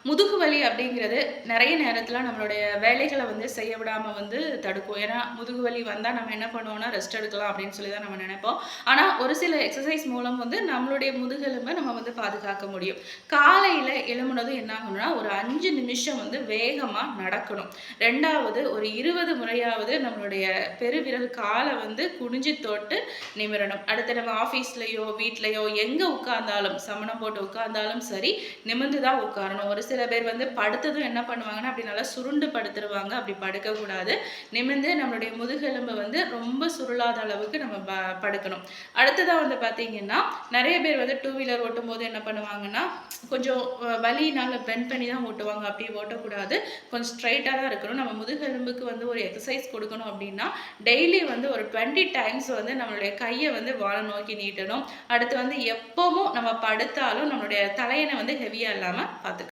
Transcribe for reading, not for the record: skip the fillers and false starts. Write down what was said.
முதுகு வலி அப்படிங்கிறது நிறைய நேரத்தில் நம்மளுடைய வேலைகளை வந்து செய்ய விடாமல் வந்து தடுக்கும். ஏன்னா முதுகு வலி வந்தால் நம்ம என்ன பண்ணுவோம்னா ரெஸ்ட் எடுக்கலாம் அப்படின்னு சொல்லி தான் நம்ம நினைப்போம். ஆனால் ஒரு சில எக்ஸசைஸ் மூலம் வந்து நம்மளுடைய முதுகெலும்பை நம்ம வந்து பாதுகாக்க முடியும். காலையில் எழும்புனதும் என்ன ஆகணும்னா ஒரு 5 நிமிஷம் வந்து வேகமாக நடக்கணும். ரெண்டாவது ஒரு 20 முறையாவது நம்மளுடைய பெருவிரல் காலை வந்து குனிஞ்சு தொட்டு நிமிரணும். அடுத்து நம்ம ஆஃபீஸ்லேயோ வீட்லேயோ எங்கே உட்கார்ந்தாலும் சமணம் போட்டு உட்கார்ந்தாலும் சரி நிமிர்ந்து தான் உட்காரணும். ஒரு சில பேர் வந்து படுத்ததும் என்ன பண்ணுவாங்கன்னா அப்படி நல்லா சுருண்டு படுத்துருவாங்க. அப்படி படுக்கக்கூடாது. நிமிர்ந்து நம்மளுடைய முதுகெலும்பை வந்து ரொம்ப சுருளாத அளவுக்கு நம்ம படுக்கணும். அடுத்ததாக வந்து பார்த்தீங்கன்னா நிறைய பேர் வந்து டூ வீலர் ஓட்டும் போது என்ன பண்ணுவாங்கன்னா கொஞ்சம் வலினால பெண்ட் பண்ணி தான் ஓட்டுவாங்க. அப்படி ஓட்டக்கூடாது. கொஞ்சம் ஸ்ட்ரைட்டாக தான் இருக்கணும். நம்ம முதுகெலும்புக்கு வந்து ஒரு எக்ஸசைஸ் கொடுக்கணும் அப்படின்னா டெய்லி வந்து ஒரு 20 டைம்ஸ் வந்து நம்மளுடைய கையை வந்து வானம் நோக்கி நீட்டணும். அடுத்து வந்து எப்பவும் நம்ம படுத்தாலும் நம்மளுடைய தலையணை வந்து ஹெவியாக இல்லாமல் பார்த்துக்கணும்.